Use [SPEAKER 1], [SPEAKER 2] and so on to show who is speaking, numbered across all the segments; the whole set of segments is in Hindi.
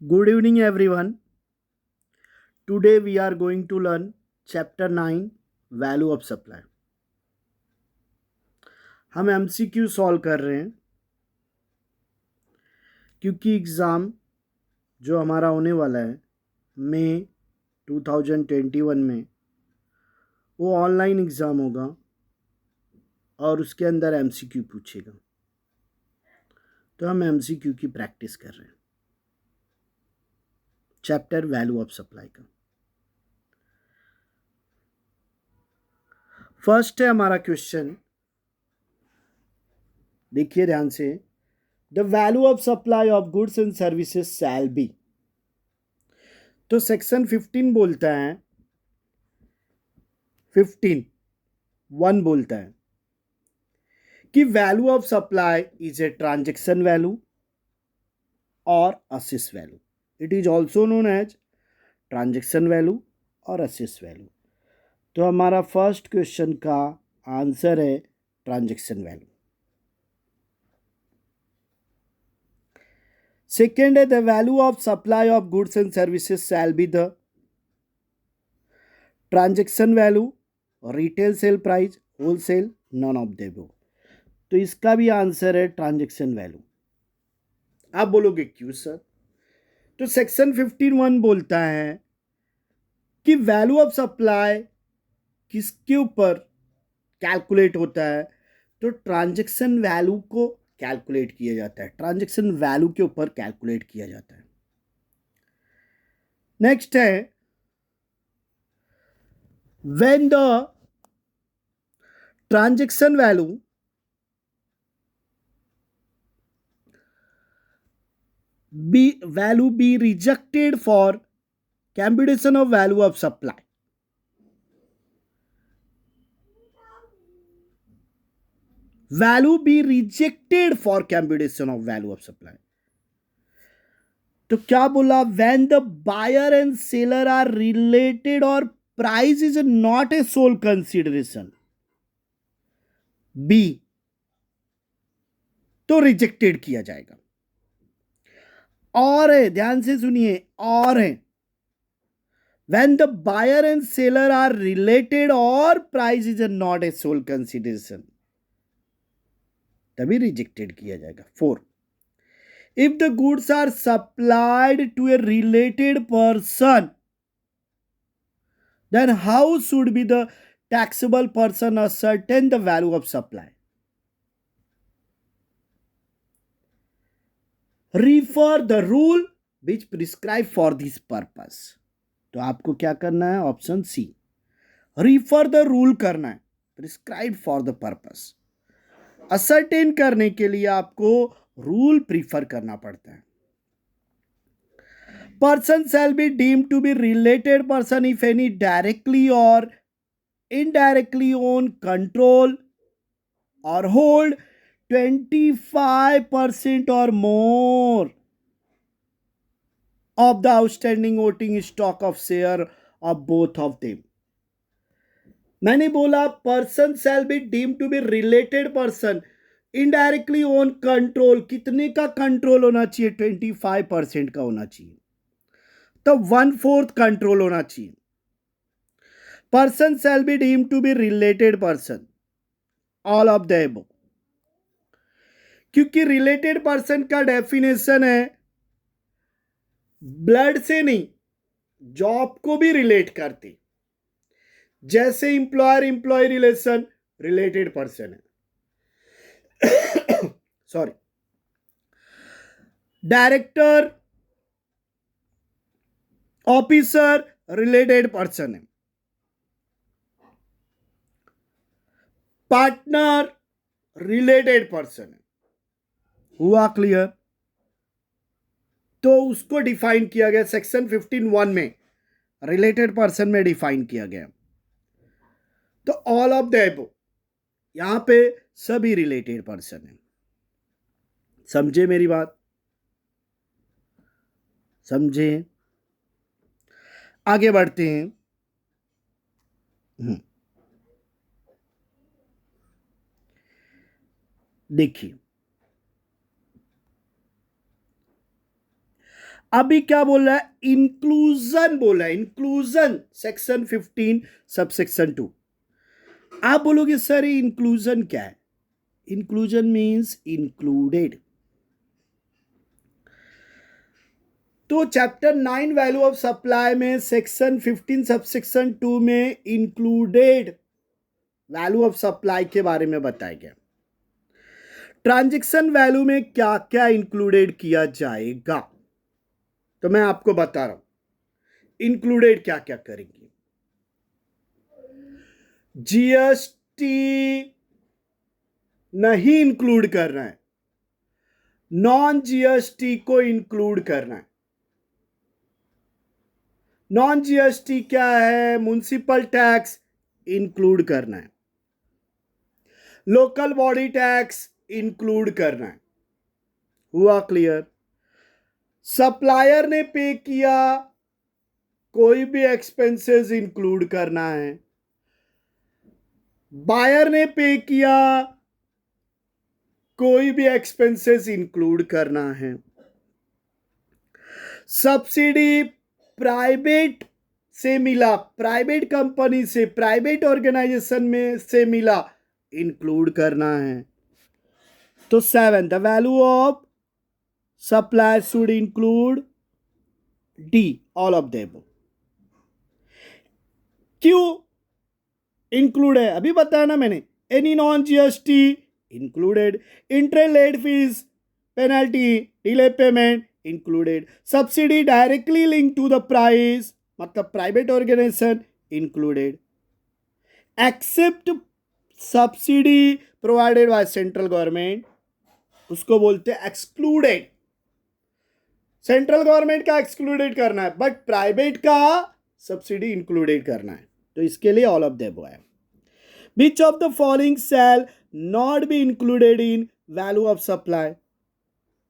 [SPEAKER 1] Good evening, everyone. Today we are going to learn Chapter 9 Value of Supply. हम MCQ सॉल्व कर रहे हैं क्योंकि एग्ज़ाम जो हमारा होने वाला है मई 2021 में वो ऑनलाइन एग्ज़ाम होगा और उसके अंदर MCQ पूछेगा। तो हम MCQ की प्रैक्टिस कर रहे हैं चैप्टर वैल्यू ऑफ सप्लाई का। फर्स्ट है हमारा क्वेश्चन, देखिए ध्यान से। The value of supply of goods and services shall be. तो सेक्शन 15 बोलता है 15(1) बोलता है कि value of supply is a transaction value और assess value. It is also known as transaction value और असेस वैल्यू। तो हमारा फर्स्ट क्वेश्चन का आंसर है ट्रांजैक्शन वैल्यू। सेकेंड है the value of supply of goods and services shall be the transaction value, retail sale price, wholesale, none of the above. तो इसका भी आंसर है ट्रांजैक्शन वैल्यू। आप बोलोगे क्यों सर? तो सेक्शन 15(1) बोलता है कि वैल्यू ऑफ सप्लाई किसके ऊपर कैलकुलेट होता है? तो ट्रांजैक्शन वैल्यू को कैलकुलेट किया जाता है, ट्रांजैक्शन वैल्यू के ऊपर कैलकुलेट किया जाता है। नेक्स्ट है when the transaction value be rejected for computation of value of supply. Value be rejected for computation of value of supply. तो क्या बोला? when the buyer and seller are related or price is not a sole consideration. B तो रिजेक्टेड किया जाएगा। और है, ध्यान से सुनिए, और है when the buyer and seller are related or price is not a sole consideration, तभी रिजेक्टेड किया जाएगा। 4 if the goods are supplied to a related person, then how should be the taxable person ascertain the value of supply? Refer the rule which prescribe for this purpose. तो आपको क्या करना है? Option C, refer the rule करना है, prescribe for the purpose. Ascertain करने के लिए आपको रूल प्रीफर करना पड़ता है। Person shall be deemed to be related person if any directly or indirectly own, control or hold 25% or more of the outstanding voting stock of share of both of them. मैंने बोला person shall be deem to be related person, indirectly own, control, कितने का कंट्रोल होना चाहिए? 25% का होना चाहिए, तो 1/4 कंट्रोल होना चाहिए। Person shall be deem to be related person, all of the above. क्योंकि रिलेटेड पर्सन का डेफिनेशन है ब्लड से नहीं, जॉब को भी रिलेट करते। जैसे employer employ relation related person है, sorry, director officer related person है, पार्टनर रिलेटेड पर्सन है। हुआ क्लियर? तो उसको डिफाइन किया गया सेक्शन 15(1) में, रिलेटेड पर्सन में डिफाइन किया गया। तो ऑल ऑफ द अबव, यहां पे सभी रिलेटेड पर्सन है। समझे मेरी बात? समझे? आगे बढ़ते हैं। देखिए, अभी क्या बोल रहा है, इंक्लूजन बोला है, इंक्लूजन सेक्शन 15 सबसेक्शन 2। आप बोलोगे सर ये इंक्लूजन क्या है? Inclusion means included. तो चैप्टर 9 वैल्यू ऑफ सप्लाई में सेक्शन 15 सबसेक्शन 2 में इंक्लूडेड वैल्यू ऑफ सप्लाई के बारे में बताया गया। ट्रांजैक्शन वैल्यू में क्या क्या इंक्लूडेड किया जाएगा, तो मैं आपको बता रहा हूं इंक्लूडेड क्या क्या करेंगे। जीएसटी नहीं इंक्लूड करना है, नॉन जीएसटी को इंक्लूड करना है। नॉन जीएसटी क्या है? म्युनिसिपल टैक्स इंक्लूड करना है, लोकल बॉडी टैक्स इंक्लूड करना है। हुआ क्लियर? सप्लायर ने पे किया, कोई भी एक्सपेंसेस इंक्लूड करना है। बायर ने पे किया, कोई भी एक्सपेंसेस इंक्लूड करना है। सब्सिडी प्राइवेट से मिला, प्राइवेट कंपनी से, प्राइवेट ऑर्गेनाइजेशन में से मिला, इंक्लूड करना है। तो 7 the value of supply should include the all of them. क्यों इंक्लूड है अभी बताया ना मैंने। Any non GST included, interest late fees, penalty, delay payment included, subsidy directly link to the price मतलब private organization included, except subsidy provided by central government उसको बोलते हैं एक्सक्लूडेड। सेंट्रल गवर्नमेंट का एक्सक्लूडेड करना है बट प्राइवेट का सब्सिडी इंक्लूडेड करना है, तो इसके लिए ऑल ऑफ द अबव है। Which of the following shall not be included in value of supply?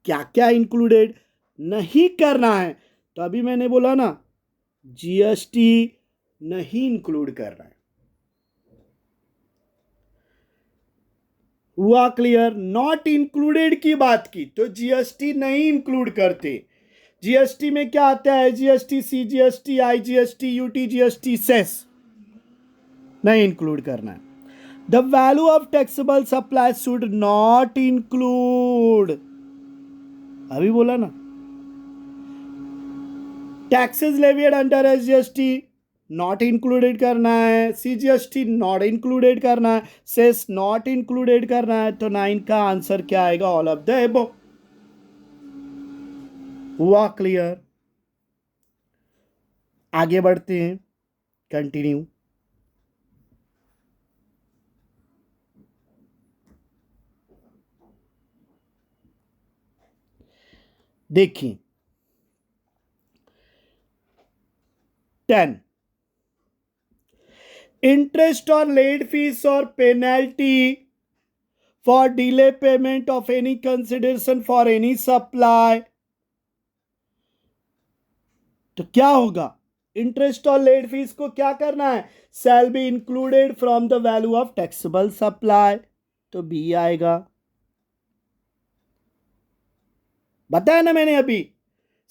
[SPEAKER 1] क्या क्या इंक्लूडेड नहीं करना है? तो अभी मैंने बोला ना जीएसटी नहीं इंक्लूड करना है। हुआ क्लियर? नॉट इंक्लूडेड की बात की तो जीएसटी नहीं इंक्लूड करते। जीएसटी में क्या आता है? GST, CGST, IGST, UTGST, cess नहीं इंक्लूड करना है। The value of taxable supply should not include, अभी बोला ना, taxes levied under SGST not included करना है, सीजीएसटी नॉट इंक्लूडेड करना है, सेस नॉट इंक्लूडेड करना है। तो 9 का आंसर क्या आएगा? All of the above. हुआ क्लियर? आगे बढ़ते हैं, कंटिन्यू। देखिए 10 इंटरेस्ट और लेट फीस और penalty for delay payment of any consideration for any supply. तो क्या होगा? इंटरेस्ट और लेट फीस को क्या करना है? Shall be included from the value of taxable supply, तो बी आएगा। बताया ना मैंने अभी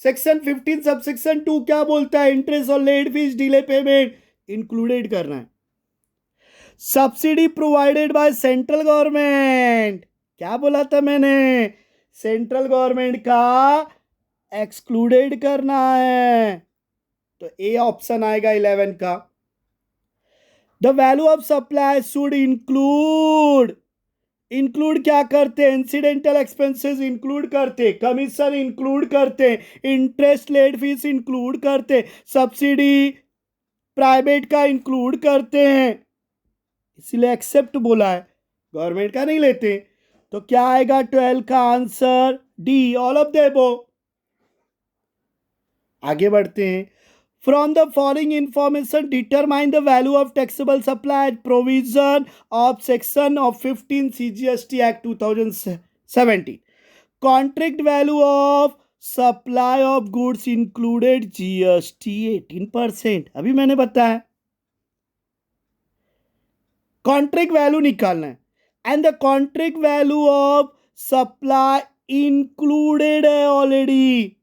[SPEAKER 1] सेक्शन 15 सबसेक्शन 2 क्या बोलता है? इंटरेस्ट और late fee delay payment included करना है। Subsidy provided by central government, क्या बोला था मैंने? सेंट्रल गवर्नमेंट का एक्सक्लूडेड करना है, तो ए ऑप्शन आएगा 11 का। The value of supply should include, include क्या करते? इंसिडेंटल एक्सपेंसेस इंक्लूड करते, कमीशन इंक्लूड करते, इंटरेस्ट लेट फीस इंक्लूड करते, सब्सिडी प्राइवेट का इंक्लूड करते हैं, इसीलिए एक्सेप्ट बोला है, गवर्नमेंट का नहीं लेते। तो क्या आएगा 12 का answer? The all of the above. आगे बढ़ते हैं। From the following information determine the value of taxable supply provision of section of 15 CGST act 2017। Contract value of supply of goods included GST 18%, अभी मैंने बताया। कॉन्ट्रैक्ट वैल्यू निकालना है and the contract value of supply included है already,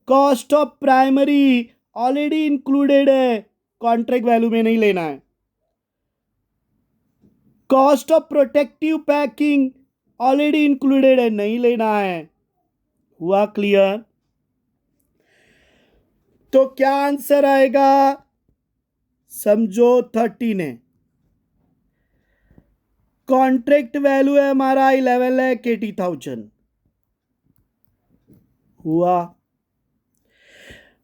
[SPEAKER 1] cost of primary already included है, कॉन्ट्रैक्ट वैल्यू में नहीं लेना है। Cost of protective packing already included है, नहीं लेना है। हुआ क्लियर? तो क्या आंसर आएगा? समझो 13 है। कॉन्ट्रैक्ट वैल्यू है हमारा 11,80,000। हुआ?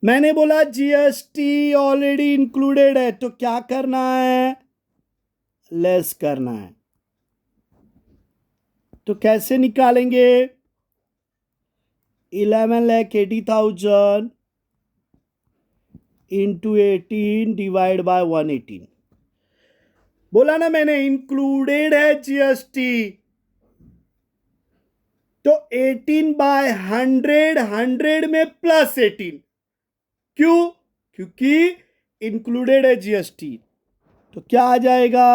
[SPEAKER 1] मैंने बोला जीएसटी ऑलरेडी इंक्लूडेड है, तो क्या करना है? लेस करना है। तो कैसे निकालेंगे? 11,80,000 इंटू 18 डिवाइड बाय 118। बोला ना मैंने, इंक्लूडेड है जीएसटी, तो 18/100, 100 में प्लस 18। क्यों? क्योंकि इंक्लूडेड है जीएसटी। तो क्या आ जाएगा?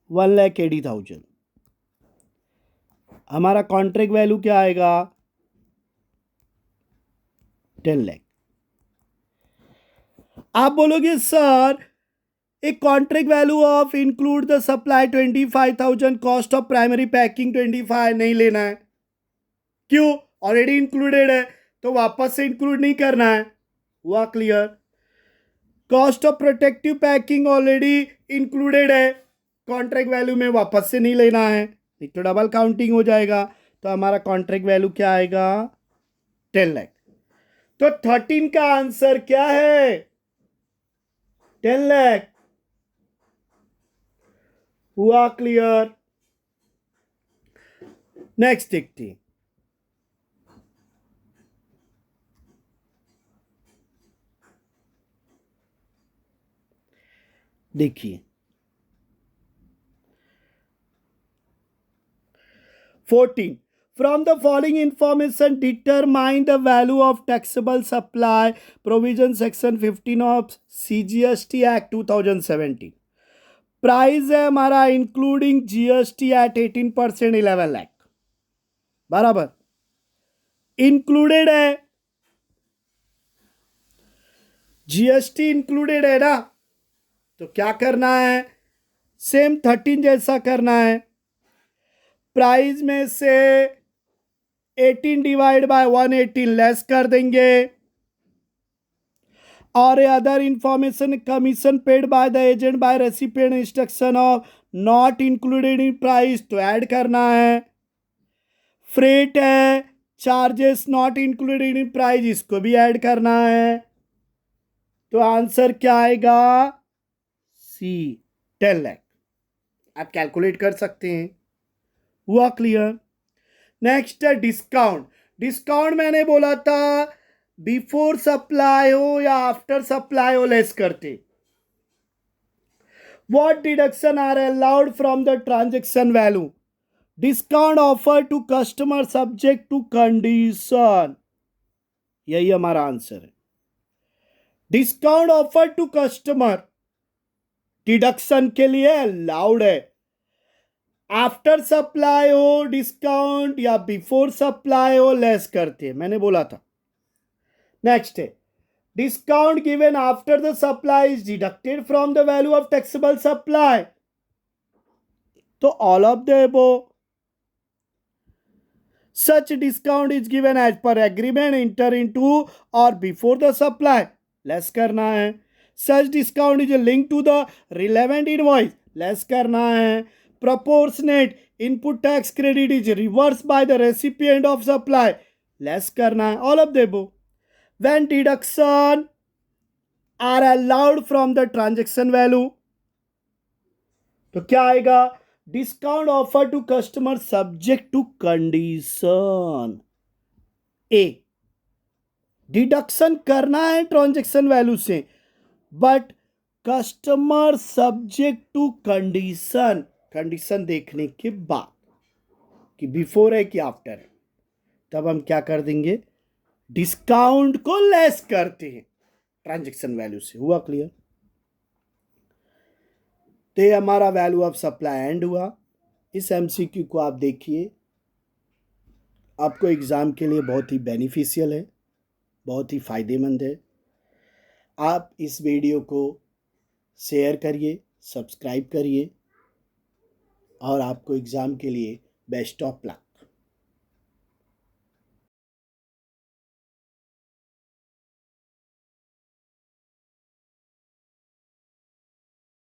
[SPEAKER 1] 1,80,000। हमारा कॉन्ट्रैक्ट वैल्यू क्या आएगा? 10 लाख। आप बोलोगे सर एक contract value of include the supply 25,000, cost of primary packing 25 नहीं लेना है। क्यों? ऑलरेडी इंक्लूडेड है, तो वापस से इंक्लूड नहीं करना है। हुआ clear? Cost of protective packing already included है, कॉन्ट्रैक्ट वैल्यू में वापस से नहीं लेना है, नहीं तो डबल काउंटिंग हो जाएगा। तो हमारा कॉन्ट्रैक्ट वैल्यू क्या आएगा? 10 लाख। तो 13 का आंसर क्या है? 10 लाख। हुआ क्लियर? नेक्स्ट देखते हैं। देखिए 14, from the following information determine the value of taxable supply provision section 15 of CGST Act 2017। Price है हमारा इंक्लूडिंग जीएसटी एट 18%, 11 लाख बराबर। इंक्लूडेड है, जीएसटी इंक्लूडेड है ना, तो क्या करना है? सेम 13 जैसा करना है। प्राइस में से 18 डिवाइड बाय 118 लेस कर देंगे, और other information commission paid by the agent by recipient instruction of not included in price, तो ऐड करना है। फ्रेट है, charges not included in price, इसको भी ऐड करना है। तो आंसर क्या आएगा? सी, 10 लाख। आप कैलकुलेट कर सकते हैं। हुआ क्लियर? नेक्स्ट है डिस्काउंट। डिस्काउंट मैंने बोला था बिफोर सप्लाई हो या आफ्टर सप्लाई हो लेस करते। What deduction are allowed from the transaction value? Discount offer to customer subject to condition, यही हमारा आंसर है। Discount offer to customer deduction के लिए अलाउड है। आफ्टर सप्लाई हो डिस्काउंट या बिफोर सप्लाई हो लेस करते हैं, मैंने बोला था। नेक्स्ट है discount given after the supply is deducted from the value of taxable supply, तो all of the above. Such discount is given as per agreement enter into or before the supply, less करना है। Such discount is linked to the relevant invoice, less करना है। Proportionate input tax credit is reversed by the recipient of supply, less करना है। All of the above। When deduction are allowed from the transaction value, तो क्या आएगा? Discount offer to customer subject to condition. ए, डिडक्शन करना है ट्रांजैक्शन वैल्यू से, but customer subject to condition, condition देखने के बाद कि बिफोर है कि आफ्टर है, तब हम क्या कर देंगे? डिस्काउंट को लेस करते हैं ट्रांजैक्शन वैल्यू से। हुआ क्लियर? तो ये हमारा वैल्यू ऑफ सप्लाई एंड हुआ। इस एमसीक्यू को आप देखिए, आपको एग्ज़ाम के लिए बहुत ही बेनिफिशियल है, बहुत ही फ़ायदेमंद है। आप इस वीडियो को शेयर करिए, सब्सक्राइब करिए और आपको एग्ज़ाम के लिए बेस्ट ऑफ लक।